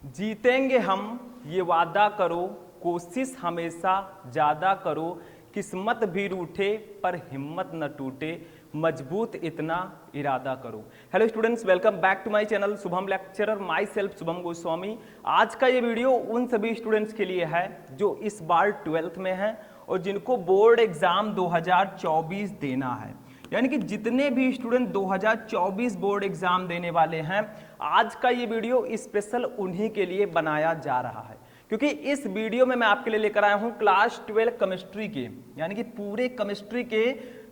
जीतेंगे हम ये वादा करो, कोशिश हमेशा ज्यादा करो, किस्मत भी रूठे पर हिम्मत न टूटे, मजबूत इतना इरादा करो। Hello students, welcome back to my channel Shubham lecturer, myself Shubham Goswami. आज का ये वीडियो उन सभी स्टूडेंट्स के लिए है जो इस बार 12th में हैं और जिनको बोर्ड एग्जाम 2024 देना है। यानी कि जितने भी स्टूडेंट 2024 बोर्ड एग्जाम देने वाले हैं, आज का ये वीडियो स्पेशल उन्हीं के लिए बनाया जा रहा है, क्योंकि इस वीडियो में मैं आपके लिए लेकर आया हूं क्लास 12 केमिस्ट्री के, यानी कि पूरे केमिस्ट्री के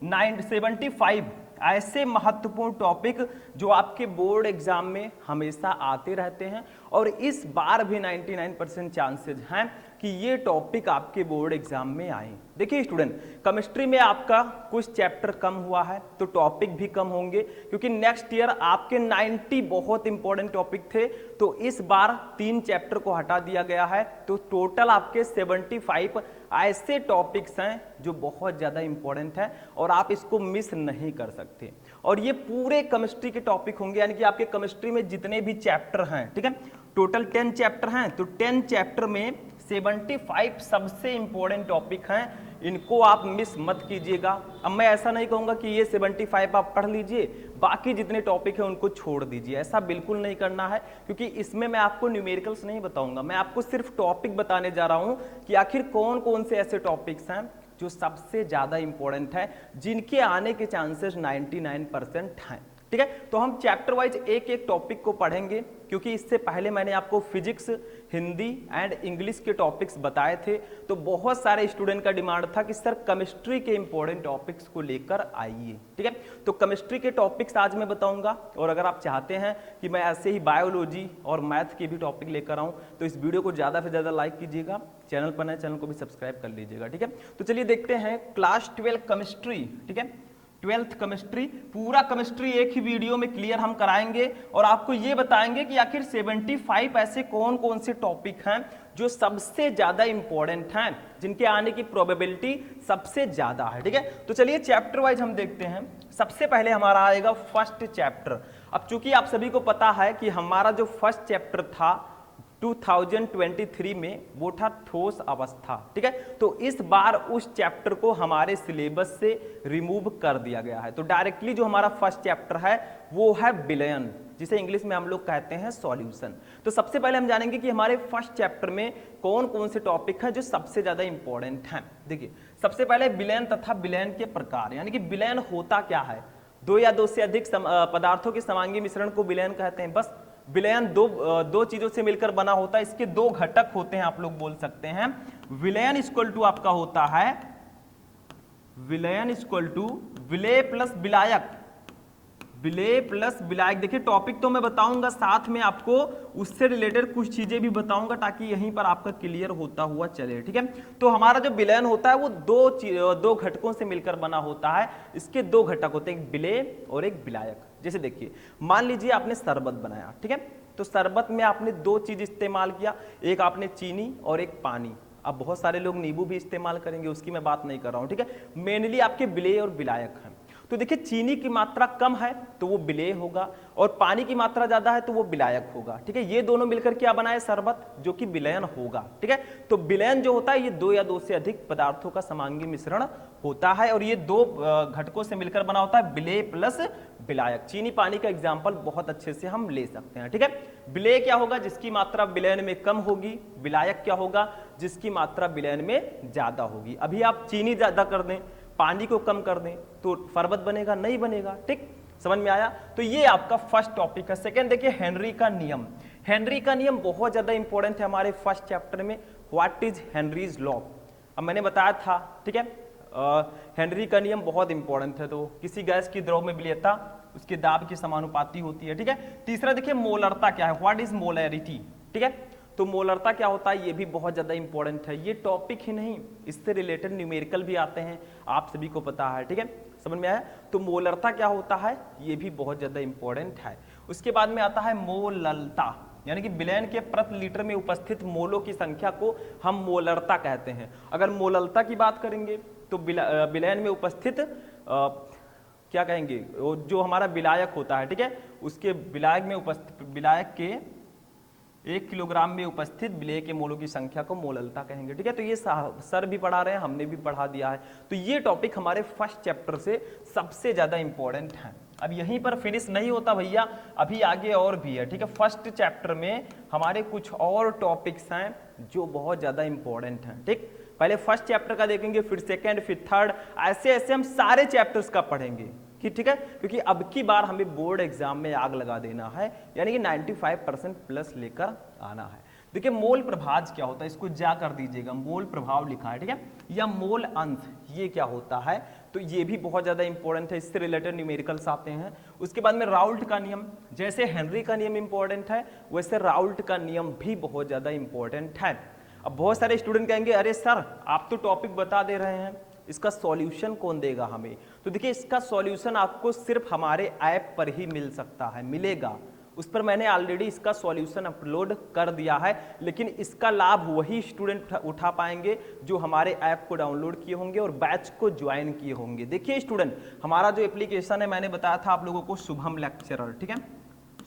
975 ऐसे महत्वपूर्ण टॉपिक जो आपके बोर्ड एग्जाम में हमेशा आते रहते हैं और इस बार भी 99% चांसेस हैं कि ये टॉपिक आपके बोर्ड एग्जाम में आए। देखिए स्टूडेंट, केमिस्ट्री में आपका कुछ चैप्टर कम हुआ है तो टॉपिक भी कम होंगे, क्योंकि नेक्स्ट ईयर आपके 90 बहुत इंपॉर्टेंट टॉपिक थे, तो इस बार 3 चैप्टर को हटा दिया गया है, तो टोटल आपके 75 ऐसे टॉपिक्स हैं जो बहुत ज्यादा इंपॉर्टेंट है और आप इसको मिस नहीं कर सकते। और ये पूरे केमिस्ट्री के टॉपिक होंगे, यानी कि आपके केमिस्ट्री में जितने भी चैप्टर हैं, ठीक है, टोटल 10 चैप्टर हैं, तो 10 चैप्टर में 75 सबसे इंपॉर्टेंट टॉपिक हैं, इनको आप मिस मत कीजिएगा। अब मैं ऐसा नहीं कहूंगा कि ये 75 आप पढ़ लीजिए, बाकी जितने टॉपिक हैं उनको छोड़ दीजिए, ऐसा बिल्कुल नहीं करना है, क्योंकि इसमें मैं आपको न्यूमेरिकल्स नहीं बताऊंगा, मैं आपको सिर्फ टॉपिक बताने जा रहा हूं कि आखिर कौन कौन से ऐसे टॉपिक्स हैं जो सबसे ज्यादा इंपॉर्टेंट है, जिनके आने के चांसेस 99% हैं। ठीक है, तो हम चैप्टर वाइज एक एक टॉपिक को पढ़ेंगे, क्योंकि इससे पहले मैंने आपको फिजिक्स, हिंदी एंड इंग्लिश के टॉपिक्स बताए थे, तो बहुत सारे स्टूडेंट का डिमांड था कि सर केमिस्ट्री के इंपॉर्टेंट टॉपिक्स को लेकर आइए। ठीक है, तो केमिस्ट्री के टॉपिक्स आज मैं बताऊंगा, और अगर आप चाहते हैं कि मैं ऐसे ही बायोलॉजी और मैथ के भी टॉपिक लेकर आऊं तो इस वीडियो को ज्यादा से ज्यादा लाइक कीजिएगा, चैनल पर नए चैनल को भी सब्सक्राइब कर लीजिएगा। ठीक है, तो चलिए देखते हैं क्लास 12 केमिस्ट्री। ठीक है, 12th केमिस्ट्री, पूरा केमिस्ट्री एक ही वीडियो में क्लियर हम कराएंगे और आपको ये बताएंगे कि आखिर 75 ऐसे कौन कौन से टॉपिक हैं जो सबसे ज्यादा इंपॉर्टेंट हैं, जिनके आने की प्रोबेबिलिटी सबसे ज्यादा है। ठीक है, तो चलिए चैप्टर वाइज हम देखते हैं। सबसे पहले हमारा आएगा फर्स्ट चैप्टर। अब चूंकि आप सभी को पता है कि हमारा जो फर्स्ट चैप्टर था 2023 में वो था ठोस अवस्था। ठीक है, तो इस बार उस चैप्टर को हमारे सिलेबस से रिमूव कर दिया गया है, तो डायरेक्टली जो हमारा फर्स्ट चैप्टर है वो है विलयन, जिसे इंग्लिश में हम लोग कहते हैं सॉल्यूशन। तो सबसे पहले हम जानेंगे कि हमारे फर्स्ट चैप्टर में कौन कौन से टॉपिक हैं जो सबसे ज्यादा इंपॉर्टेंट हैं। देखिए, सबसे पहले विलयन तथा विलयन के प्रकार, यानी कि विलयन होता क्या है। 2 या 2 से अधिक पदार्थों के समांगी मिश्रण को विलयन कहते हैं। बस विलयन दो चीजों से मिलकर बना होता है, इसके 2 घटक होते हैं, आप लोग बोल सकते हैं। विलयन इक्वल टू आपका होता है विलयन इक्वल टू विलेय प्लस विलायक, विलेय प्लस विलायक। देखिए टॉपिक तो मैं बताऊंगा, साथ में आपको उससे रिलेटेड कुछ चीजें भी बताऊंगा ताकि यहीं पर आपका क्लियर होता हुआ चले। ठीक है, तो हमारा जो विलयन होता है वो दो घटकों से मिलकर बना होता है, इसके 2 घटक होते हैं, एक विलेय और एक विलायक। जैसे देखिए, मान लीजिए आपने शरबत बनाया, ठीक है, तो शरबत में आपने 2 चीज इस्तेमाल किया, एक आपने चीनी और एक पानी। अब बहुत सारे लोग नींबू भी इस्तेमाल करेंगे, उसकी मैं बात नहीं कर रहा हूं। ठीक है, मेनली आपके विलेय और विलायक हैं। तो देखिए, चीनी की मात्रा कम है तो वो विलेय होगा और पानी की मात्रा ज्यादा है तो वो विलायक होगा। ठीक है, ये दोनों मिलकर क्या बनाए, शरबत, जो कि विलयन होगा। ठीक है, तो विलयन जो होता है ये 2 या 2 से अधिक पदार्थों का समांगी मिश्रण होता है और ये 2 घटकों से मिलकर बना होता है, विलेय प्लस विलायक। चीनी पानी का एग्जाम्पल बहुत अच्छे से हम ले सकते हैं। ठीक है, विलेय क्या होगा, जिसकी मात्रा विलयन में कम होगी, विलायक क्या होगा, जिसकी मात्रा विलयन में ज्यादा होगी। अभी आप चीनी ज्यादा कर दें, पानी को कम कर दें तो शरबत बनेगा, नहीं बनेगा। ठीक, समझ में आया। तो ये आपका फर्स्ट टॉपिक है। सेकंड देखिए, हेनरी का नियम। हेनरी का नियम बहुत ज्यादा इंपॉर्टेंट है हमारे फर्स्ट चैप्टर में। व्हाट इज हेनरीज लॉ, अब मैंने बताया था। ठीक है, हेनरी का नियम बहुत इंपॉर्टेंट है, तो किसी गैस की द्रव में विलेयता उसके दाब की समानुपाती होती है। ठीक है, तीसरा देखिए मोलरता क्या है, व्हाट इज मोलैरिटी। ठीक है, तो मोलरता क्या होता है, ये भी बहुत ज्यादा इंपॉर्टेंट है। ये टॉपिक ही नहीं, इससे रिलेटेड न्यूमेरिकल भी आते हैं, आप सभी को पता है। ठीक है, समझ में आया। तो मोलरता क्या होता है, ये भी बहुत ज्यादा इंपॉर्टेंट है। उसके बाद में आता है मोललता, यानी कि विलयन के प्रति लीटर में उपस्थित मोलों की संख्या को हम मोलरता कहते हैं। अगर मोललता की बात करेंगे तो विलयन में उपस्थित क्या कहेंगे, जो हमारा विलायक होता है, ठीक है, उसके विलायक में उपस्थित, विलायक के 1 किलोग्राम में उपस्थित विलेय के मोलों की संख्या को मोललता कहेंगे। ठीक है, तो ये सर भी पढ़ा रहे हैं, हमने भी पढ़ा दिया है। तो ये टॉपिक हमारे फर्स्ट चैप्टर से सबसे ज्यादा इंपॉर्टेंट है। अब यहीं पर फिनिश नहीं होता भैया, अभी आगे और भी है। ठीक है, फर्स्ट चैप्टर में हमारे कुछ और टॉपिक्स हैं जो बहुत ज्यादा इंपॉर्टेंट हैं। ठीक, पहले फर्स्ट चैप्टर का देखेंगे, फिर सेकंड, फिर थर्ड, ऐसे ऐसे हम सारे चैप्टर्स का पढ़ेंगे कि ठीक है, क्योंकि अब की बार हमें बोर्ड एग्जाम में आग लगा देना है, यानी कि 95% प्लस लेकर आना है। देखिए मोल प्रभाज क्या होता है, इसको जा कर दीजिएगा, मोल प्रभाव लिखा है। ठीक है, या मोल अंश ये क्या होता है, तो ये भी बहुत ज्यादा इंपॉर्टेंट है, इससे रिलेटेड न्यूमेरिकल्स आते हैं। उसके बाद में राउल्ट का नियम, जैसे हेनरी का नियम इंपॉर्टेंट है वैसे राउल्ट का नियम भी बहुत ज्यादा इंपॉर्टेंट है। अब बहुत सारे स्टूडेंट कहेंगे अरे सर आप तो टॉपिक बता दे रहे हैं, इसका सॉल्यूशन कौन देगा हमें? तो देखिए इसका सॉल्यूशन आपको सिर्फ हमारे ऐप पर ही मिल सकता है, मिलेगा। उस पर मैंने ऑलरेडी इसका सॉल्यूशन अपलोड कर दिया है, लेकिन इसका लाभ वही स्टूडेंट उठा पाएंगे जो हमारे ऐप को डाउनलोड किए होंगे और बैच को ज्वाइन किए होंगे। देखिए स्टूडेंट, हमारा जो एप्लीकेशन है मैंने बताया था आप लोगों को, शुभम लेक्चरर। ठीक है,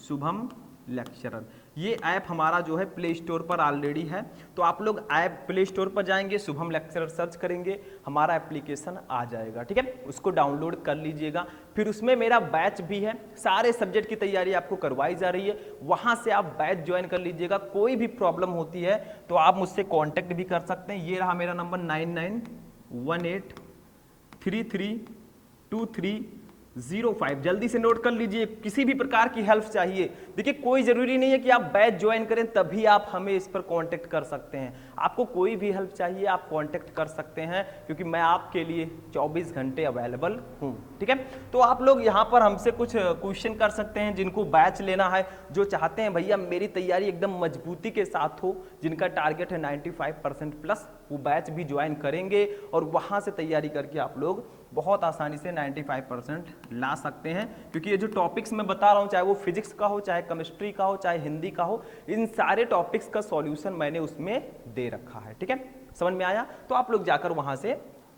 शुभम लेक्चरर, ये ऐप हमारा जो है प्ले स्टोर पर ऑलरेडी है। तो आप लोग ऐप प्ले स्टोर पर जाएंगे, शुभम लेक्चरर सर्च करेंगे, हमारा एप्लीकेशन आ जाएगा। ठीक है, उसको डाउनलोड कर लीजिएगा। फिर उसमें मेरा बैच भी है, सारे सब्जेक्ट की तैयारी आपको करवाई जा रही है, वहां से आप बैच ज्वाइन कर लीजिएगा। कोई भी प्रॉब्लम होती है तो आप मुझसे कॉन्टेक्ट भी कर सकते हैं। ये रहा मेरा नंबर 9918332305, जल्दी से नोट कर लीजिए। किसी भी प्रकार की हेल्प चाहिए, देखिए कोई जरूरी नहीं है कि आप बैच ज्वाइन करें तभी आप हमें इस पर कांटेक्ट कर सकते हैं। आपको कोई भी हेल्प चाहिए आप कांटेक्ट कर सकते हैं, क्योंकि मैं आपके लिए 24 घंटे अवेलेबल हूं। ठीक है, तो आप लोग यहां पर हमसे कुछ क्वेश्चन कर सकते हैं, जिनको बैच लेना है, जो चाहते हैं भैया मेरी तैयारी एकदम मजबूती के साथ हो, जिनका टारगेट है 95% प्लस, वो बैच भी ज्वाइन करेंगे और वहां से तैयारी करके आप लोग बहुत आसानी से 95% ला सकते हैं। क्योंकि ये जो टॉपिक्स मैं बता रहा हूं, चाहे वो फिजिक्स का हो, चाहे केमिस्ट्री का हो, चाहे हिंदी का हो, इन सारे टॉपिक्स का सॉल्यूशन मैंने उसमें दे रखा है। ठीक है, समझ में आया? तो आप लोग जाकर वहां से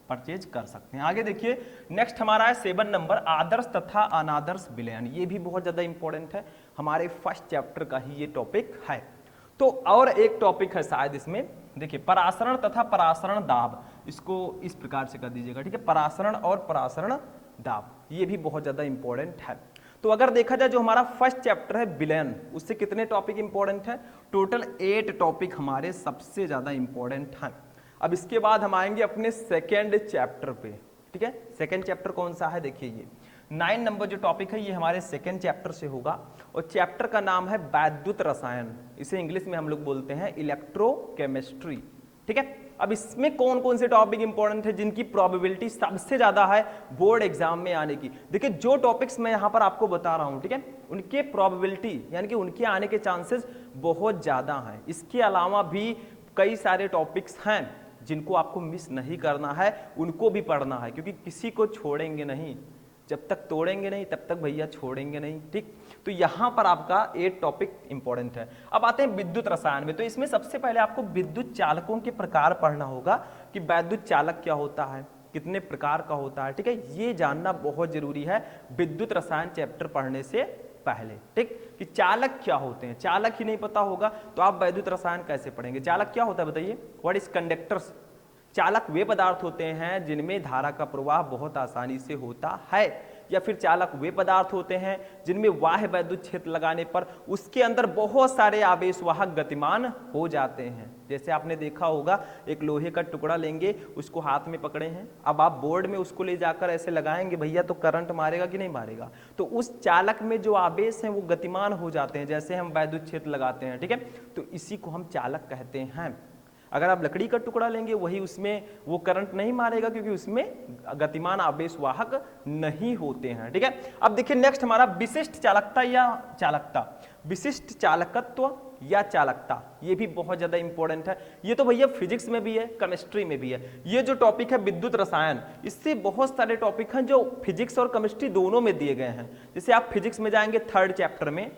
परचेज कर सकते हैं। आगे देखिए, नेक्स्ट हमारा है 7 नंबर, आदर्श तथा अनादर्श विलयन। ये भी बहुत ज्यादा इंपॉर्टेंट है, हमारे फर्स्ट चैप्टर का ही ये टॉपिक है। तो और एक टॉपिक है शायद इसमें, देखिए परासरण तथा परासरण दाब, इसको इस प्रकार से कर दीजिएगा। ठीक है, परासरण और परासरण दाब, ये भी बहुत ज्यादा इंपॉर्टेंट है। तो अगर देखा जाए जो हमारा फर्स्ट चैप्टर है विलयन, उससे कितने टॉपिक इंपॉर्टेंट है? टोटल 8 टॉपिक हमारे सबसे ज्यादा इंपॉर्टेंट हैं। अब इसके बाद हम आएंगे अपने सेकेंड चैप्टर पे। ठीक है, सेकेंड चैप्टर कौन सा है? देखिए ये 9 नंबर जो टॉपिक है ये हमारे सेकेंड चैप्टर से होगा, और चैप्टर का नाम है वैद्युत रसायन, इसे इंग्लिश में हम लोग बोलते हैं इलेक्ट्रोकेमिस्ट्री। ठीक है, अब इसमें कौन कौन से टॉपिक इंपॉर्टेंट है जिनकी प्रोबेबिलिटी सबसे ज्यादा है बोर्ड एग्जाम में आने की? देखिए जो टॉपिक्स मैं यहां पर आपको बता रहा हूं, ठीक है, उनके प्रोबेबिलिटी यानी कि उनके आने के चांसेस बहुत ज्यादा हैं। इसके अलावा भी कई सारे टॉपिक्स हैं जिनको आपको मिस नहीं करना है, उनको भी पढ़ना है, क्योंकि किसी को छोड़ेंगे नहीं, जब तक तोड़ेंगे नहीं तब तक भैया छोड़ेंगे नहीं। ठीक, तो यहां पर आपका 8 टॉपिक इंपॉर्टेंट है। अब आते हैं विद्युत रसायन में, तो इसमें सबसे पहले आपको विद्युत चालकों के प्रकार पढ़ना होगा कि वैद्युत चालक क्या होता है, कितने प्रकार का होता है। ठीक है, ये जानना बहुत जरूरी है विद्युत रसायन चैप्टर पढ़ने से पहले। ठीक, कि चालक क्या होते हैं, चालक ही नहीं पता होगा तो आप वैद्युत रसायन कैसे पढ़ेंगे? चालक क्या होता है बताइए? What is conductors? चालक वे पदार्थ होते हैं जिनमें धारा का प्रवाह बहुत आसानी से होता है, या फिर चालक वे पदार्थ होते हैं जिनमें बाह्य वैद्युत क्षेत्र लगाने पर उसके अंदर बहुत सारे आवेशवाहक गतिमान हो जाते हैं। जैसे आपने देखा होगा एक लोहे का टुकड़ा लेंगे, उसको हाथ में पकड़े हैं, अब आप बोर्ड में उसको ले जाकर ऐसे लगाएंगे भैया तो करंट मारेगा कि नहीं मारेगा? तो उस चालक में जो आवेश हैं वो गतिमान हो जाते हैं, जैसे हम वैद्युत क्षेत्र लगाते हैं। ठीक है, तो इसी को हम चालक कहते हैं। अगर आप लकड़ी का टुकड़ा लेंगे वही उसमें वो करंट नहीं मारेगा, क्योंकि उसमें गतिमान आवेश वाहक नहीं होते हैं। ठीक है, अब देखिए नेक्स्ट हमारा विशिष्ट चालकता या चालकता, विशिष्ट चालकत्व या चालकता, ये भी बहुत ज्यादा इंपॉर्टेंट है। ये तो भैया फिजिक्स में भी है, केमिस्ट्री में भी है। ये जो टॉपिक है विद्युत रसायन, इससे बहुत सारे टॉपिक हैं जो फिजिक्स और केमिस्ट्री दोनों में दिए गए हैं। जैसे आप फिजिक्स में जाएंगे 3rd चैप्टर में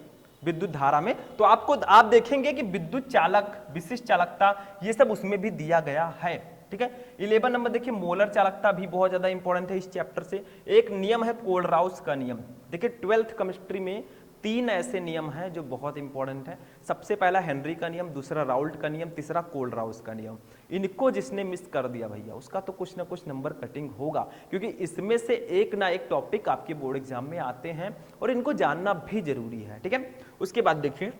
विद्युत धारा में, तो आप देखेंगे कि विद्युत चालक, विशिष्ट चालकता, ये सब उसमें भी दिया गया है। ठीक है, 11 नंबर देखिए मोलर चालकता भी बहुत ज्यादा इंपॉर्टेंट है इस चैप्टर से। एक नियम है कोलराउस का नियम। देखिए 12th केमिस्ट्री में 3 ऐसे नियम हैं जो बहुत इंपॉर्टेंट है। सबसे पहला हेनरी का नियम, दूसरा राउल्ट का नियम, तीसरा कोलराउस का नियम। इनको जिसने मिस कर दिया भैया उसका तो कुछ ना कुछ नंबर कटिंग होगा, क्योंकि इसमें से एक ना एक टॉपिक आपके बोर्ड एग्जाम में आते हैं और इनको जानना भी जरूरी है, ठीक है। उसके बाद देखिए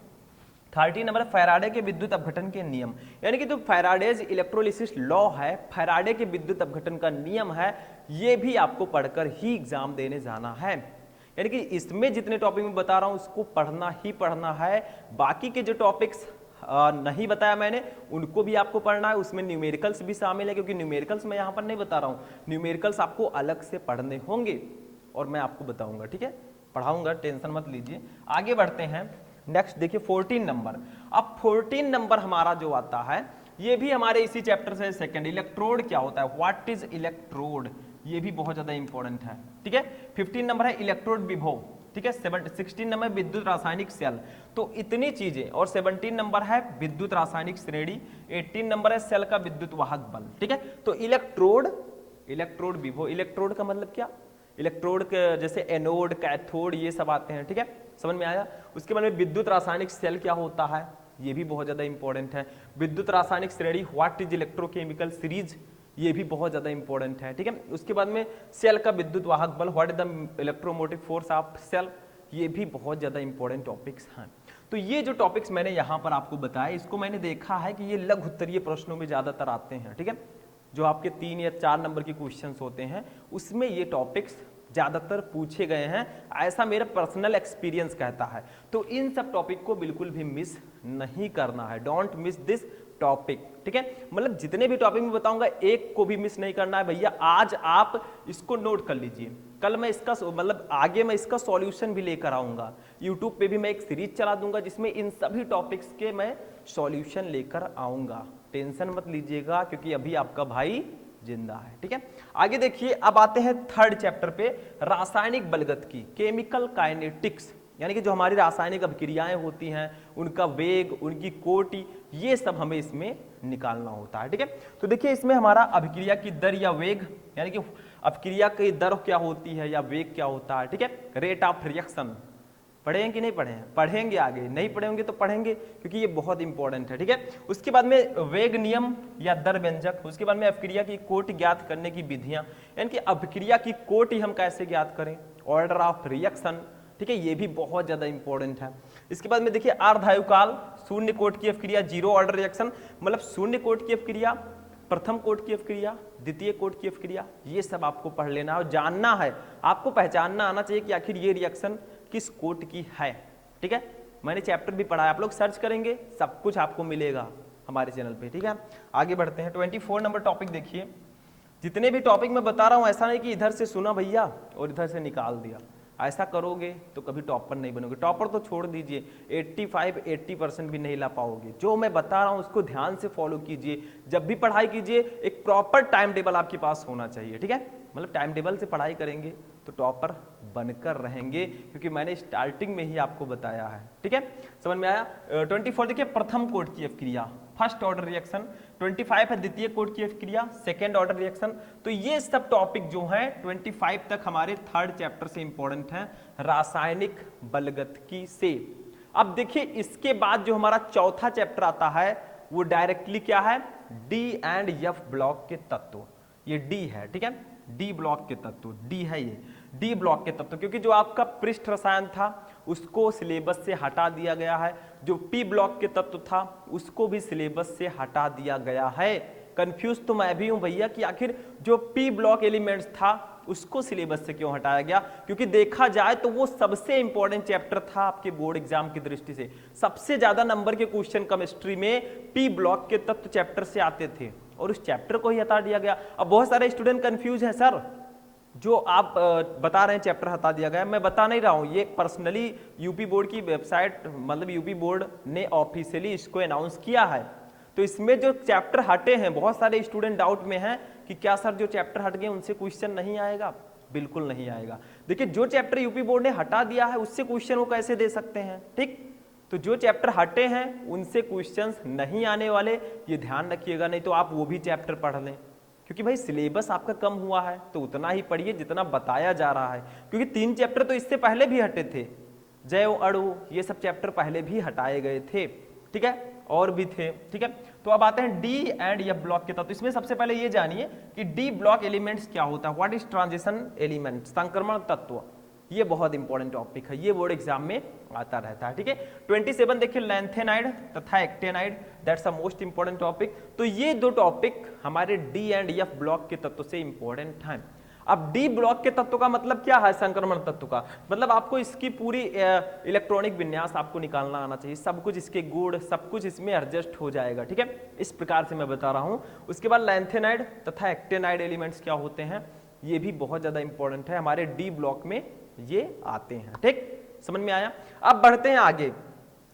30 नंबर फैराडे के विद्युत अपघटन के नियम, यानी कि जो फैराडेज इलेक्ट्रोलिसिस लॉ है, फैराडे के विद्युत अपघटन का नियम है, ये भी आपको पढ़कर ही एग्जाम देने जाना है। यानी कि इसमें जितने टॉपिक मैं बता रहा हूं उसको पढ़ना ही पढ़ना है। बाकी के जो टॉपिक्स नहीं बताया मैंने उनको भी आपको पढ़ना है, उसमें न्यूमेरिकल्स भी शामिल है, क्योंकि न्यूमेरिकल्स मैं यहाँ पर नहीं बता रहा हूँ, न्यूमेरिकल्स आपको अलग से पढ़ने होंगे और मैं आपको बताऊंगा, ठीक है, पढ़ाऊंगा, टेंशन मत लीजिए। आगे बढ़ते हैं, नेक्स्ट देखिए 14 नंबर। अब 14 नंबर हमारा जो आता है ये भी हमारे इसी चैप्टर से सेकंड, इलेक्ट्रोड क्या होता है, व्हाट इज इलेक्ट्रोड, ये भी बहुत ज्यादा इंपॉर्टेंट है, ठीक है। 15 नंबर है इलेक्ट्रोड विभव, ठीक है। 16 नंबर विद्युत रासायनिक सेल, तो इतनी चीजें, और 17 नंबर है विद्युत रासायनिक श्रेणी, 18 नंबर है सेल का विद्युत वाहक बल, ठीक है। तो इलेक्ट्रोड, इलेक्ट्रोड विभव, इलेक्ट्रोड का मतलब क्या, इलेक्ट्रोड के जैसे एनोड, कैथोड, ये सब आते हैं, ठीक है, समझ में आया। उसके बाद में विद्युत रासायनिक सेल क्या होता है, ये भी बहुत ज्यादा इंपॉर्टेंट है। विद्युत रासायनिक श्रेणी, व्हाट इज इलेक्ट्रोकेमिकल सीरीज, ये भी बहुत ज्यादा इंपॉर्टेंट है, ठीक है। उसके बाद में सेल का विद्युत वाहक बल, what is the electromotive force of cell, ये भी बहुत ज्यादा इंपॉर्टेंट टॉपिक्स हैं। तो ये जो टॉपिक्स मैंने यहाँ पर आपको बताया, इसको मैंने देखा है कि ये लघु उत्तरीय प्रश्नों में ज्यादातर आते हैं, ठीक है। जो आपके 3 या 4 नंबर के क्वेश्चंस होते हैं उसमें ये टॉपिक्स ज्यादातर पूछे गए हैं, ऐसा मेरा पर्सनल एक्सपीरियंस कहता है। तो इन सब टॉपिक को बिल्कुल भी मिस नहीं करना है, डोंट मिस दिस टॉपिक, ठीक है। मतलब जितने भी टॉपिक मैं बताऊंगा एक को भी मिस नहीं करना है भैया। आज आप इसको नोट कर लीजिए, कल मैं इसका मतलब आगे मैं इसका सॉल्यूशन भी लेकर आऊंगा। यूट्यूब पे भी मैं एक सीरीज चला दूंगा जिसमें इन सभी टॉपिक्स के मैं सॉल्यूशन लेकर आऊंगा, टेंशन मत लीजिएगा, क्योंकि अभी आपका भाई जिंदा है, ठीक है। आगे देखिए, अब आते हैं 3rd चैप्टर पे, रासायनिक बलगत की, केमिकल काइनेटिक्स, यानी कि जो हमारी रासायनिक अभिक्रियाएं होती हैं उनका वेग, उनकी कोटि, ये सब हमें इसमें निकालना होता है, ठीक है। तो देखिए इसमें हमारा अभिक्रिया की दर या वेग, यानी कि अभिक्रिया की दर क्या होती है या वेग क्या होता है, ठीक है। रेट ऑफ रिएक्शन, पढ़े हैं कि नहीं पढ़े हैं, पढ़ेंगे आगे, नहीं पढ़े होंगे तो पढ़ेंगे, क्योंकि ये बहुत इंपॉर्टेंट है, ठीक है। उसके बाद में वेग नियम या दर व्यंजक, उसके बाद में अभिक्रिया की कोटि ज्ञात करने की विधियां, यानी कि अभिक्रिया की कोटि हम कैसे ज्ञात करें, ऑर्डर ऑफ रिएक्शन, ठीक है, ये भी बहुत ज्यादा इंपॉर्टेंट है। इसके बाद में देखिए अर्धायुकाल, शून्य कोट की अभिक्रिया, जीरो ऑर्डर रिएक्शन, मतलब शून्य कोट की अभिक्रिया, प्रथम कोट की अभिक्रिया, द्वितीय कोट की अभिक्रिया, ये सब आपको पढ़ लेना है और जानना है, आपको पहचानना आना चाहिए कि आखिर ये रिएक्शन किस कोट की है, ठीक है। मैंने चैप्टर भी पढ़ा है, आप लोग सर्च करेंगे सब कुछ आपको मिलेगा हमारे चैनल पे, ठीक है। आगे बढ़ते हैं, 24 नंबर टॉपिक देखिए। जितने भी टॉपिक मैं बता रहा हूं ऐसा नहीं कि इधर से सुना भैया और इधर से निकाल दिया, ऐसा करोगे तो कभी टॉपर नहीं बनोगे। टॉपर तो छोड़ दीजिए, 85-80% भी नहीं ला पाओगे। जो मैं बता रहा हूं उसको ध्यान से फॉलो कीजिए, जब भी पढ़ाई कीजिए एक प्रॉपर टाइम टेबल आपके पास होना चाहिए, ठीक है। मतलब टाइम टेबल से पढ़ाई करेंगे तो टॉपर बनकर रहेंगे, क्योंकि मैंने स्टार्टिंग में ही आपको बताया है, ठीक है, समझ में आया। 24 देखिए प्रथम कोट की अभिक्रिया, फर्स्ट ऑर्डर रिएक्शन, 25 है द्वितीय कोट की अभिक्रिया, सेकेंड ऑर्डर रिएक्शन। तो ये सब टॉपिक जो है 25 तक हमारे 3rd चैप्टर से इंपॉर्टेंट है, रासायनिक बलगतकी से। अब देखिए इसके बाद जो हमारा 4था चैप्टर आता है वो डायरेक्टली क्या है, डी एंड एफ ब्लॉक के तत्व, ये डी है, ठीक है, डी ब्लॉक के तत्व, डी है ये, डी ब्लॉक के तत्व, क्योंकि जो आपका पृष्ठ रसायन था उसको सिलेबस से हटा दिया गया है, जो पी ब्लॉक के तत्व था उसको भी सिलेबस से हटा दिया गया है। कंफ्यूज तो मैं भी हूं भैया कि आखिर जो पी ब्लॉक एलिमेंट्स था उसको सिलेबस से क्यों हटाया गया, क्योंकि देखा जाए तो वो सबसे इंपॉर्टेंट चैप्टर था आपके बोर्ड एग्जाम की दृष्टि से। सबसे ज्यादा नंबर के क्वेश्चन केमिस्ट्री में पी ब्लॉक के तत्व चैप्टर से आते थे और उस चैप्टर को ही हटा दिया गया। अब बहुत सारे स्टूडेंट कंफ्यूज हैं, सर जो आप बता रहे हैं चैप्टर हटा दिया गया, मैं बता नहीं रहा हूं, ये पर्सनली यूपी बोर्ड की वेबसाइट, मतलब यूपी बोर्ड ने ऑफिशियली इसको अनाउंस किया है। तो इसमें जो चैप्टर हटे हैं, बहुत सारे स्टूडेंट डाउट में हैं कि क्या सर जो चैप्टर हट गए उनसे क्वेश्चन नहीं आएगा, बिल्कुल नहीं आएगा। देखिए जो चैप्टर यूपी बोर्ड ने हटा दिया है उससे क्वेश्चन वो कैसे दे सकते हैं, ठीक। तो जो चैप्टर हटे हैं उनसे क्वेश्चंस नहीं आने वाले, ये ध्यान रखिएगा, नहीं तो आप वो भी चैप्टर पढ़ लें, क्योंकि भाई सिलेबस आपका कम हुआ है तो उतना ही पढ़िए जितना बताया जा रहा है, क्योंकि 3 चैप्टर तो इससे पहले भी हटे थे। जैव अणु, ये सब चैप्टर पहले भी हटाए गए थे, ठीक है, और भी थे, ठीक है। तो अब आते हैं डी एंड एफ ब्लॉक के तत्व। इसमें सबसे पहले ये जानिए कि डी ब्लॉक एलिमेंट्स क्या होता है, व्हाट इज ट्रांजिशन एलिमेंट, संक्रमण तत्व। ये बहुत इंपॉर्टेंट टॉपिक है, ये बोर्ड एग्जाम में आता रहता है, ठीक है। 27 देखिए लैंथेनाइड तथा actinide, that's a most important topic. तो ये दो टॉपिक हमारे डी एंड एफ ब्लॉक के तत्व से इंपॉर्टेंट हैं। अब डी ब्लॉक के तत्व का मतलब क्या है, संक्रमण तत्व का मतलब आपको इसकी पूरी इलेक्ट्रॉनिक विन्यास आपको निकालना आना चाहिए, सब कुछ इसके गुण सब कुछ इसमें एडजस्ट हो जाएगा, ठीक है, इस प्रकार से मैं बता रहा हूं। उसके बाद लैंथेनाइड तथा एक्टेनाइड एलिमेंट्स क्या होते हैं, ये भी बहुत ज्यादा इंपॉर्टेंट है, हमारे डी ब्लॉक में ये आते हैं, ठीक, समझ में आया। अब बढ़ते हैं आगे,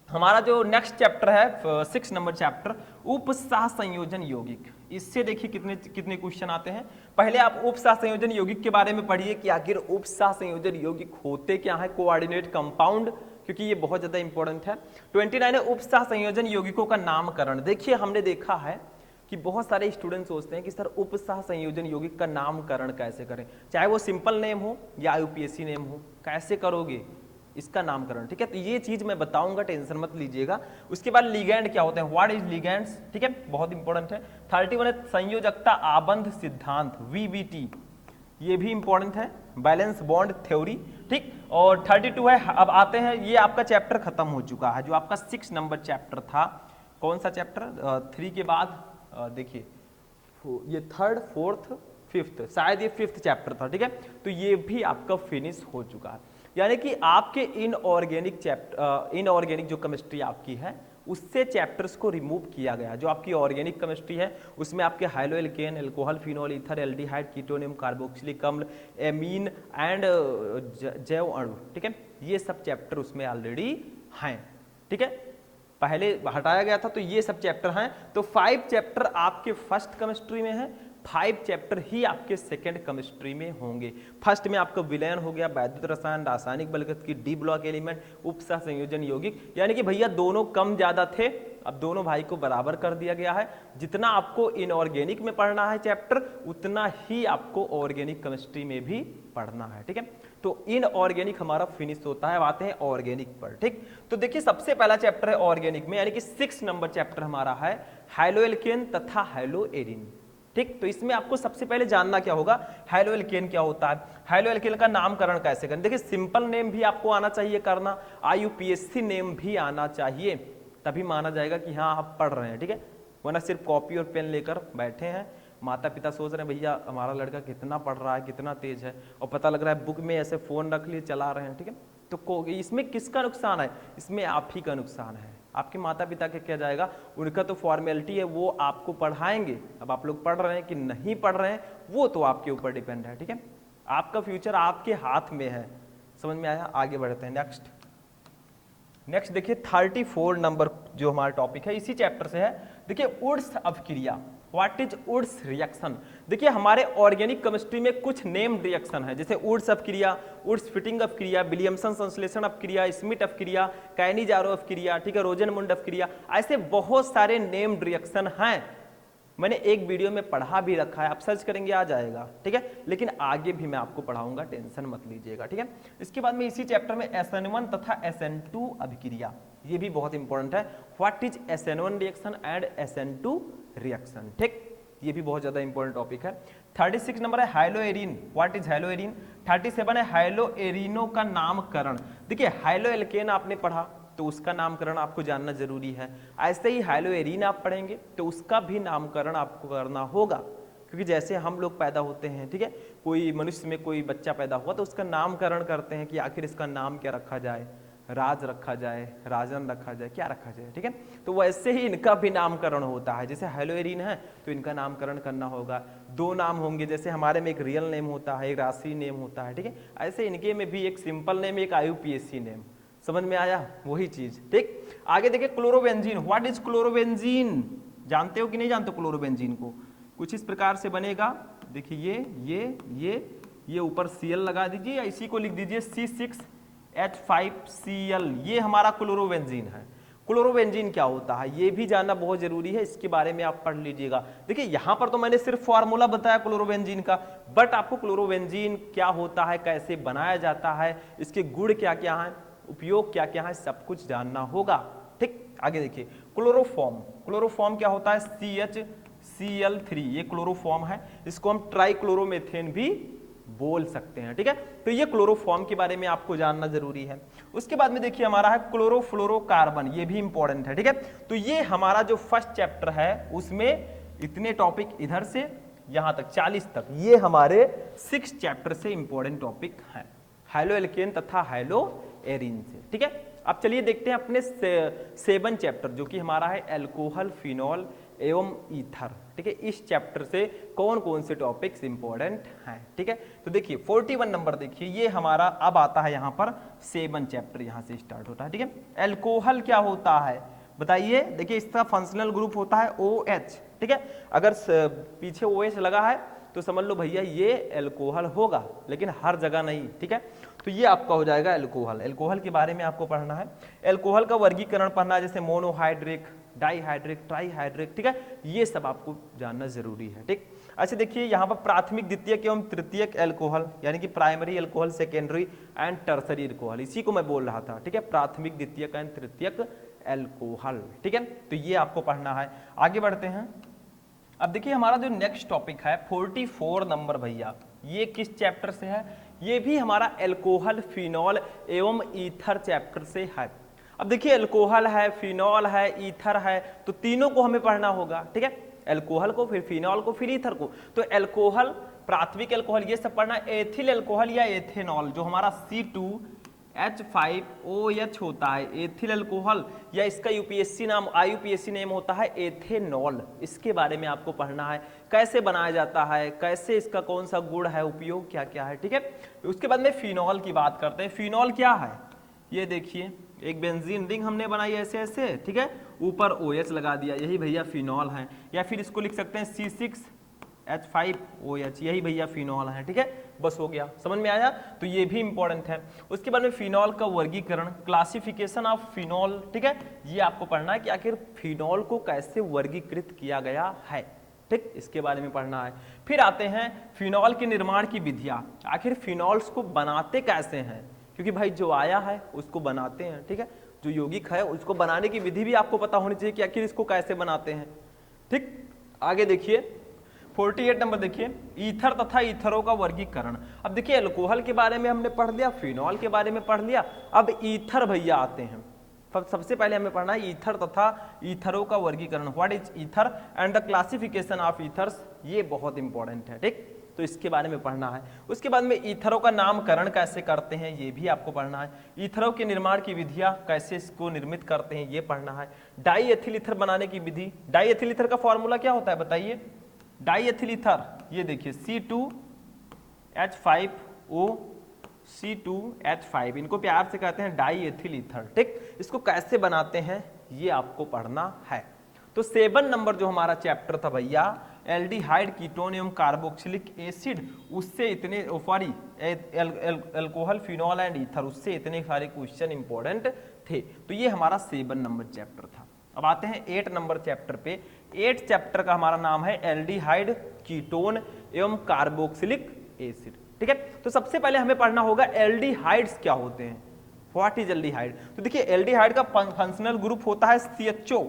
हमारा जो नेक्स्ट चैप्टर है 6 नंबर चैप्टर, उपसह संयोजन यौगिक। इससे देखिए कितने कितने क्वेश्चन आते हैं। पहले आप उपसह संयोजन यौगिक के बारे में पढ़िए कि आखिर उपसह संयोजन यौगिक होते क्या है, कोऑर्डिनेट कंपाउंड, क्योंकि ये बहुत ज्यादा इंपॉर्टेंट है। 29 है उपसह संयोजन यौगिकों का नामकरण। देखिए हमने देखा है कि बहुत सारे स्टूडेंट सोचते हैं कि सर उपसह संयोजन यौगिक का नामकरण कैसे करें, चाहे वो सिंपल नेम हो या यूपीएससी नेम हो, कैसे करोगे इसका नामकरण, ठीक है। तो ये चीज मैं बताऊंगा, टेंशन मत लीजिएगा। उसके बाद लिगैंड क्या होते हैं, व्हाट इज लिगैंड्स, ठीक है, बहुत इंपॉर्टेंट है। 31 है संयोजकता आबंध सिद्धांत, वीबीटी, ये भी इंपॉर्टेंट है, बैलेंस बॉन्ड थ्योरी, ठीक। और 32 है, अब आते हैं, ये आपका चैप्टर खत्म हो चुका है, जो आपका 6 नंबर चैप्टर था। कौन सा चैप्टर, 3 के बाद देखिए ये 3rd 4th 5th, शायद ये 5th चैप्टर था, ठीक है। तो ये भी आपका फिनिश हो चुका है, यानी कि आपके इनऑर्गेनिक जो केमिस्ट्री आपकी है उससे चैप्टर्स को रिमूव किया गया। जो आपकी ऑर्गेनिक केमिस्ट्री है उसमें आपके haloalkane, alcohol, phenol, ether, aldehyde, कीटोनियम, कार्बोक्सिलिक अम्ल, एमीन एंड जैव अणु, ठीक है, ये सब चैप्टर उसमें ऑलरेडी हैं, ठीक है, पहले हटाया गया था। तो ये सब चैप्टर हैं। तो 5 चैप्टर आपके फर्स्ट केमिस्ट्री में है, 5 चैप्टर ही आपके सेकेंड केमिस्ट्री में होंगे। फर्स्ट में आपका विलयन हो गया, वैद्युत रसायन, रासायनिक बलगत की डी ब्लॉक एलिमेंट, उपसह संयोजन यौगिक, यानी कि भैया दोनों कम ज्यादा थे, अब दोनों भाई को बराबर कर दिया गया है। जितना आपको इनऑर्गेनिक में पढ़ना है चैप्टर, उतना ही आपको ऑर्गेनिक केमिस्ट्री में भी पढ़ना है, ठीक है। तो इनऑर्गेनिक हमारा फिनिश होता है, अब आते हैं ऑर्गेनिक पर, ठीक। तो देखिए सबसे पहला चैप्टर है ऑर्गेनिक में, यानी कि 6 नंबर चैप्टर हमारा है हाइलो एल्केन तथा हाइलो एरिन, ठीक। तो इसमें आपको सबसे पहले जानना क्या होगा, हाइलो एल्केन क्या होता है, हाइलो एल्केन का नामकरण कैसे करें। देखिए सिंपल नेम भी आपको आना चाहिए करना, आईयूपीएससी नेम भी आना चाहिए, तभी माना जाएगा कि हाँ आप पढ़ रहे हैं, ठीक है, वरना सिर्फ कॉपी और पेन लेकर बैठे हैं, माता पिता सोच रहे हैं भैया हमारा लड़का कितना पढ़ रहा है, कितना तेज है, और पता लग रहा है बुक में ऐसे फोन रख लिए चला रहे हैं, ठीक है। तो इसमें किसका नुकसान है, इसमें आप ही का नुकसान है, आपके माता पिता के क्या जाएगा, उनका तो फॉर्मेलिटी है, वो आपको पढ़ाएंगे, अब आप लोग पढ़ रहे हैं कि नहीं पढ़ रहे हैं वो तो आपके ऊपर डिपेंड है, ठीक है। आपका फ्यूचर आपके हाथ में है, समझ में आया। आगे बढ़ते हैं, नेक्स्ट देखिए 34 नंबर जो हमारा टॉपिक है इसी चैप्टर से है। देखिए उड्स अपक्रिया, व्हाट इज उड्स रिएक्शन। देखिए हमारे ऑर्गेनिक केमिस्ट्री में कुछ नेम्ड रिएक्शन है, जैसे उड्स अपक्रिया, उड्स फिटिंग अपक्रिया, विलियमसन संश्लेषण अपक्रिया, स्मिथ अपक्रिया, कैनिजारो अपक्रिया, ठीक है, रोजेनमुंड अपक्रिया, ऐसे बहुत सारे नेम्ड रिएक्शन हैं। मैंने एक वीडियो में पढ़ा भी रखा है, आप सर्च करेंगे आ जाएगा, ठीक है, लेकिन आगे भी मैं आपको पढ़ाऊंगा, टेंशन मत लीजिएगा, ठीक है। इसके बाद में इसी चैप्टर में SN1 तथा SN2 अभिक्रिया, ये भी बहुत इंपॉर्टेंट है, what is SN1 reaction and SN2 reaction, ठीक, ये भी बहुत ज्यादा इंपॉर्टेंट टॉपिक है। 36 नंबर है हाइलो एरिन, व्हाट इज हाइलो एरिन। 37 है हाइलो एरिनो का नामकरण। देखिए हाइलो एल्केन आपने पढ़ा तो उसका नामकरण आपको जानना जरूरी है, ऐसे ही हाइलो एरिन आप पढ़ेंगे तो उसका भी नामकरण आपको करना होगा, क्योंकि जैसे हम लोग पैदा होते हैं, ठीक है, कोई मनुष्य में कोई बच्चा पैदा हुआ तो उसका नामकरण करते हैं कि आखिर इसका नाम क्या रखा जाए, राज रखा जाए, राजन रखा जाए, क्या रखा जाए, ठीक है। तो वैसे ही इनका भी नामकरण होता है, जैसे हाइलो एरिन है तो इनका नामकरण करना होगा, 2 नाम होंगे, जैसे हमारे में एक रियल नेम होता है, एक राशि नेम होता है, ठीक है, ऐसे इनके में भी एक सिंपल नेम, एक आईयूपीएससी नेम, समझ में आया, वही चीज, ठीक। आगे देखिए क्लोरोबेंजीन, व्हाट इज क्लोरोबेंजीन, जानते हो कि नहीं जानते क्लोरोबेंजीन को, कुछ इस प्रकार से बनेगा, देखिए ये ऊपर Cl लगा दीजिए या इसी को लिख दीजिए C6H5Cl, ये हमारा क्लोरोबेंजीन है। क्लोरोबेंजीन क्या होता है ये भी जानना बहुत जरूरी है, इसके बारे में आप पढ़ लीजिएगा। देखिए यहाँ पर तो मैंने सिर्फ फॉर्मूला बताया क्लोरोबेंजीन का, बट आपको क्लोरोबेंजीन क्या होता है, कैसे बनाया जाता है, इसके गुण क्या क्या हैं, उपयोग क्या क्या है सब कुछ जानना होगा। ठीक, आगे देखिए क्लोरोफॉर्म। क्लोरोफॉर्म क्या होता है? CHCl3, ये क्लोरोफॉर्म है, इसको हम ट्राइक्लोरोमेथेन भी बोल सकते हैं। ठीक है, तो ये क्लोरोफॉर्म के बारे में आपको जानना जरूरी है। उसके बाद में देखिए हमारा है क्लोरोफ्लोरोकार्बन, ये भी इंपॉर्टेंट है। ठीक है, तो ये हमारा जो फर्स्ट चैप्टर है उसमें इतने टॉपिक इधर से यहां तक 40 तक, ये हमारे 6 चैप्टर से इंपॉर्टेंट टॉपिक है, हाइलो एल्केन तथा हाइलो एरिन से। ठीक है, अब चलिए देखते हैं अपने 7 चैप्टर जो कि हमारा है एल्कोहल, फिनॉल एवं ईथर। ठीक है, इस चैप्टर से कौन कौन से टॉपिक्स इंपॉर्टेंट हैं। ठीक है, तो देखिए 41 नंबर देखिए, ये हमारा अब आता है यहाँ पर 7 चैप्टर, यहाँ से स्टार्ट होता है। ठीक है, एल्कोहल क्या होता है बताइए। देखिए इसका फंक्शनल ग्रुप होता है OH। ठीक है, अगर पीछे OH लगा है तो समझ लो भैया ये एल्कोहल होगा, लेकिन हर जगह नहीं। ठीक है, तो ये आपका हो जाएगा एल्कोहल। एल्कोहल के बारे में आपको पढ़ना है, एल्कोहल का वर्गीकरण पढ़ना है, जैसे मोनोहाइड्रिक, डाईहाइड्रिक, ट्राईहाइड्रिक। ठीक है, ये सब आपको जानना जरूरी है। ठीक, अच्छा देखिए यहाँ पर प्राथमिक, द्वितीयक एवं तृतीयक एल्कोहल, यानी कि primary alcohol, secondary and tertiary alcohol, इसी को मैं बोल रहा था। ठीक है, प्राथमिक, द्वितीयक एंड तृतीयक एल्कोहल। ठीक है, तो ये आपको पढ़ना है। आगे बढ़ते हैं। अब देखिए हमारा जो नेक्स्ट टॉपिक है 44 नंबर भैया, ये किस चैप्टर से है? ये भी हमारा एल्कोहल, फिनॉल एवं ईथर चैप्टर से है। अब देखिए एल्कोहल है, फिनॉल है, ईथर है, तो तीनों को हमें पढ़ना होगा। ठीक है, एल्कोहल को, फिर फिनॉल को, फिर ईथर को। तो एल्कोहल, प्राथमिक एल्कोहल, ये सब पढ़ना। एथिल एल्कोहल या एथेनॉल, जो हमारा C2H5OH होता है, एथिल अल्कोहल, या इसका यूपीएससी नाम, IUPAC नेम होता है एथेनॉल। इसके बारे में आपको पढ़ना है, कैसे बनाया जाता है, कैसे इसका कौन सा गुण है, उपयोग क्या क्या है। ठीक है, उसके बाद में फिनॉल की बात करते हैं। फिनॉल क्या है? ये देखिए एक बेंजीन रिंग हमने बनाई ऐसे ऐसे। ठीक है, ऊपर OH लगा दिया, यही भैया फिनॉल है। या फिर इसको लिख सकते हैं C6H5OH, यही भैया फिनॉल है। ठीक है, बस हो गया, समझ में आया? तो ये भी इंपॉर्टेंट है। उसके बाद में फिनॉल का वर्गीकरण, क्लासिफिकेशन ऑफ फिनॉल। ठीक है, ये आपको पढ़ना है कि आखिर फिनॉल को कैसे वर्गीकृत किया गया है। ठीक, इसके बारे में पढ़ना है। फिर आते हैं फिनॉल के निर्माण की विधियां, आखिर फिनॉल्स को बनाते कैसे हैं, क्योंकि भाई जो आया है उसको बनाते हैं। ठीक है, जो यौगिक है उसको बनाने की विधि भी आपको पता होनी चाहिए कि आखिर इसको कैसे बनाते हैं। ठीक, आगे देखिए 48 नंबर देखिए, ईथर तथा ईथरों का वर्गीकरण। अब देखिए अल्कोहल के बारे में हमने पढ़ लिया, फिनॉल के बारे में पढ़ लिया, अब ईथर भैया आते हैं। सबसे पहले हमें पढ़ना है ईथर तथा ईथरों का वर्गीकरण, what is ether and the classification of ethers, ये बहुत इंपॉर्टेंट है। ठीक, तो इसके बारे में पढ़ना है। उसके बाद में ईथरों का नामकरण कैसे करते हैं, ये भी आपको पढ़ना है। ईथरों के निर्माण की विधियां, कैसे इसको निर्मित करते हैं, ये पढ़ना है। डाई एथिल ईथर बनाने की विधि, डाई एथिल ईथर का फॉर्मूला क्या होता है बताइए? डाई एथिल ईथर, ये देखिए C2H5O, C2H5, इनको प्यार से कहते हैं डाई एथिल ईथर। ठीक, इसको कैसे बनाते हैं ये आपको पढ़ना है। तो 7 नंबर जो हमारा चैप्टर था भैया, एल्डिहाइड, कीटोन एवं कार्बोक्सिलिक एसिड, उससे इतने sorry alcohol, phenol and ether, उससे इतने सारे क्वेश्चन इंपॉर्टेंट थे। तो ये हमारा 7 नंबर चैप्टर था। अब आते हैं 8 नंबर चैप्टर पे। 8 चैप्टर का हमारा नाम है एल्डिहाइड, कीटोन एवं कार्बोक्सिलिक एसिड। ठीक है, तो सबसे पहले हमें पढ़ना होगा एल्डिहाइड्स क्या होते हैं, व्हाट इज एल्डिहाइड। तो देखिए एल्डिहाइड का फंक्शनल ग्रुप होता है CHO,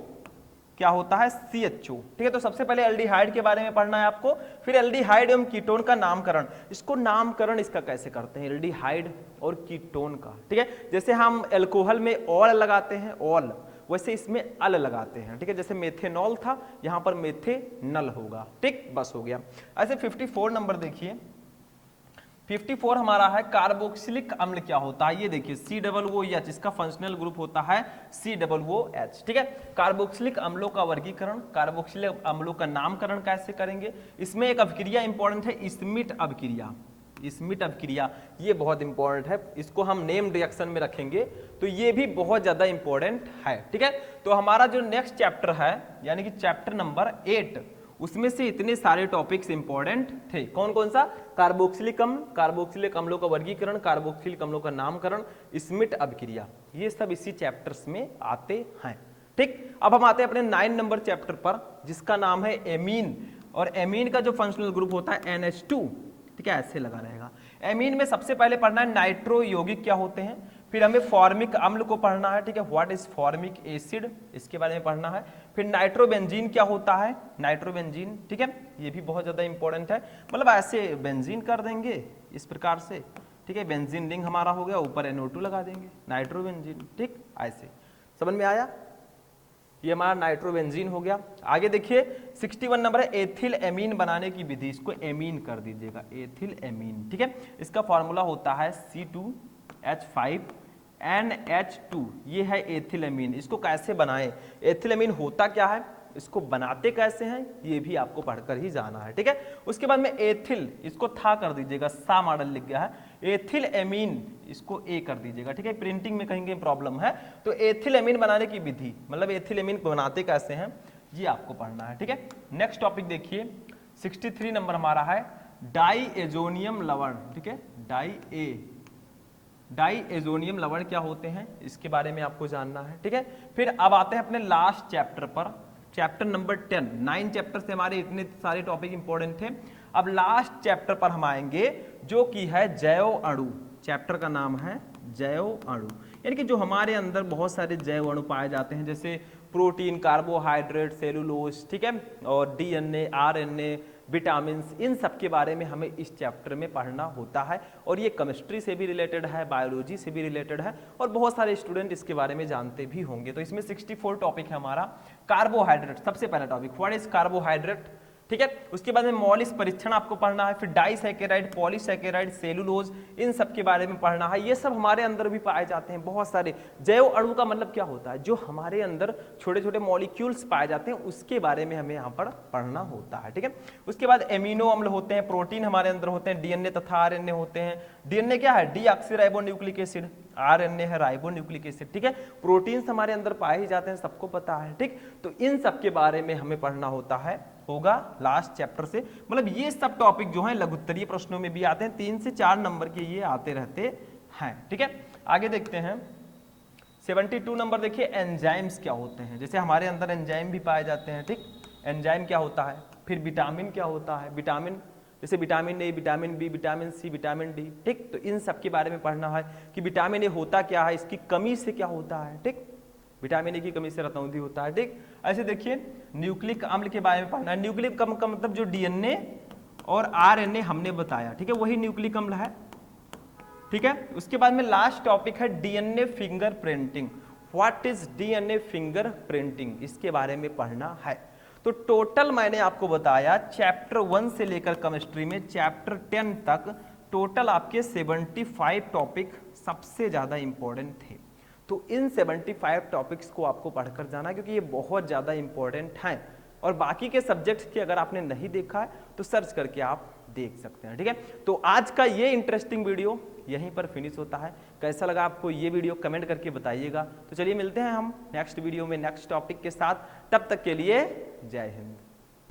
क्या होता है CHO। ठीक है, तो सबसे पहले एल्डिहाइड के बारे में पढ़ना है आपको। फिर एल्डिहाइड एवं कीटोन का नामकरण, इसको नामकरण इसका कैसे करते हैं, एल्डिहाइड और कीटोन का। ठीक है, जैसे हम एल्कोहल में ऑल लगाते हैं ऑल, वैसे इसमें अल लगाते हैं। ठीक है, जैसे मेथेनॉल था, यहां पर मेथेनल होगा। ठीक, बस हो गया। ऐसे 54 नंबर देखिए, 54 हमारा है कार्बोक्सिलिक अम्ल क्या होता है, ये देखिए COOH, इसका फंक्शनल ग्रुप होता है COOH। ठीक है, कार्बोक्सिलिक अम्लों का वर्गीकरण, कार्बोक्सिलिक अम्लों का नामकरण कैसे करेंगे। इसमें एक अभिक्रिया इंपॉर्टेंट है, स्मिट अभिक्रिया। स्मिट अभिक्रिया ये बहुत इंपॉर्टेंट है, इसको हम नेम रिएक्शन में रखेंगे, तो ये भी बहुत ज्यादा इंपॉर्टेंट है। ठीक है, तो हमारा जो नेक्स्ट चैप्टर है यानी कि चैप्टर नंबर 8, उसमें से इतने सारे टॉपिक्स इंपॉर्टेंट थे। कौन कौन सा? कार्बोक्सिलिक अम्ल, कार्बोक्सिलिक अम्लों का वर्गीकरण, कार्बोक्सिलिक अम्लों का नामकरण, स्मिट अभिक्रिया, ये सब इसी चैप्टर्स में आते हैं। ठीक, अब हम आते हैं अपने 9 नंबर चैप्टर पर, जिसका नाम है एमीन। और एमीन का जो फंक्शनल ग्रुप होता है NH2। ठीक है, ऐसे लगा रहेगा। एमीन में सबसे पहले पढ़ना है नाइट्रो यौगिक क्या होते हैं, फिर हमें फॉर्मिक अम्ल को पढ़ना है, ठीक है, व्हाट इज फॉर्मिक एसिड, इसके बारे में पढ़ना है। फिर नाइट्रोबेंजीन क्या होता है, नाइट्रोबेंजीन, ठीक है, ये भी बहुत ज्यादा इंपॉर्टेंट है, मतलब ऐसे बेंजीन कर देंगे इस प्रकार से, ठीक है, बेंजीन रिंग हमारा हो गया, ऊपर NO2 लगा देंगे, नाइट्रोबेंजीन, ठीक, ऐसे समझ में आया, ये हमारा नाइट्रोबेंजीन हो गया। आगे देखिए 61 नंबर है एथिल एमीन बनाने की विधि, इसको एमीन कर दीजिएगा, एथिल एमीन, ठीक है, इसका फॉर्मूला होता है C2H5NH2, ये है एथिल एमीन। इसको कैसे बनाएं, एथिल एमीन होता क्या है, इसको बनाते कैसे हैं, ये भी आपको पढ़कर ही जाना है, ठीक है। उसके बाद में एथिल, इसको था कर दीजिएगा, सा मॉडल लिख गया है, एथिल एमीन इसको ए कर दीजिएगा, ठीक है, प्रिंटिंग में कहीं प्रॉब्लम है तो एथिल एमीन बनाने की विधि, मतलब एथिल एमीन बनाते कैसे हैं, ये आपको पढ़ना है, ठीक है। नेक्स्ट टॉपिक देखिए 63 नंबर हमारा है डाईएजोनियम लवण, ठीक है, डाईएजोनियम लवण क्या होते हैं, इसके बारे में आपको जानना है, ठीक है। फिर अब आते हैं अपने लास्ट चैप्टर पर, चैप्टर नंबर 10, 9 चैप्टर से हमारे इतने सारे टॉपिक इंपॉर्टेंट थे। अब लास्ट चैप्टर पर हम आएंगे जो कि है जैव अणु, चैप्टर का नाम है जैव अणु, यानी कि जो हमारे अंदर बहुत सारे जैव अणु पाए जाते हैं, जैसे प्रोटीन, कार्बोहाइड्रेट, सेलुलोज, ठीक है, और DNA, RNA, विटामिन, इन सब के बारे में हमें इस चैप्टर में पढ़ना होता है, और ये केमिस्ट्री से भी रिलेटेड है, बायोलॉजी से भी रिलेटेड है, और बहुत सारे स्टूडेंट इसके बारे में जानते भी होंगे। तो इसमें 64 टॉपिक है हमारा। कार्बोहाइड्रेट सबसे पहला टॉपिक, व्हाट इज कार्बोहाइड्रेट, ठीक है। उसके बाद में मौलिक परीक्षण आपको पढ़ना है, फिर डाइसैकेराइड, पॉलीसैकेराइड, सेलुलोज, इन सब के बारे में पढ़ना है। ये सब हमारे अंदर भी पाए जाते हैं बहुत सारे। जैव अणु का मतलब क्या होता है, जो हमारे अंदर छोटे छोटे मॉलिक्यूल्स पाए जाते हैं उसके बारे में हमें यहाँ पर पढ़ना होता है, ठीक है। उसके बाद एमिनो अम्ल होते हैं, प्रोटीन हमारे अंदर होते हैं, DNA तथा RNA होते हैं। DNA क्या है, डीऑक्सीराइबोन्यूक्लिक एसिड, RNA है राइबोन्यूक्लिक एसिड, ठीक है। प्रोटीन्स हमारे अंदर पाए ही जाते हैं, सबको पता है, ठीक। तो इन सब के बारे में हमें पढ़ना होगा लास्ट चैप्टर से, मतलब ये सब टॉपिक जो हैं लघुत्तरीय प्रश्नों में भी आते हैं, 3 से 4 नंबर के ये आते रहते हैं, ठीक है। आगे देखते हैं 72 नंबर, देखिए एंजाइम्स क्या होते हैं, जैसे हमारे अंदर एंजाइम भी पाए जाते हैं, ठीक, एंजाइम क्या होता है। फिर विटामिन क्या होता है, विटामिन जैसे vitamin A, vitamin B, vitamin C, vitamin D, ठीक। तो इन सब के बारे में पढ़ना है कि विटामिन ए होता क्या है, इसकी कमी से क्या होता है, ठीक, विटामिन ए की कमी से रतौंधी होता है, ठीक। ऐसे देखिए न्यूक्लिक अम्ल के बारे में पढ़ना है। न्यूक्लिक अम्ल का मतलब जो DNA और RNA हमने बताया, ठीक है, वही न्यूक्लिक अम्ल है, ठीक है। उसके बाद में लास्ट टॉपिक है DNA finger printing, what is DNA finger printing, इसके बारे में पढ़ना है। तो टोटल मैंने आपको बताया चैप्टर 1 से लेकर केमिस्ट्री में चैप्टर 10 तक टोटल आपके 75 टॉपिक सबसे ज्यादा इंपॉर्टेंट थे। तो इन 75 टॉपिक्स को आपको पढ़कर जाना, क्योंकि ये बहुत ज़्यादा इंपॉर्टेंट हैं, और बाकी के सब्जेक्ट्स की अगर आपने नहीं देखा है तो सर्च करके आप देख सकते हैं, ठीक है। तो आज का ये इंटरेस्टिंग वीडियो यहीं पर फिनिश होता है। कैसा लगा आपको ये वीडियो कमेंट करके बताइएगा। तो चलिए मिलते हैं हम नेक्स्ट वीडियो में नेक्स्ट टॉपिक के साथ, तब तक के लिए जय हिंद।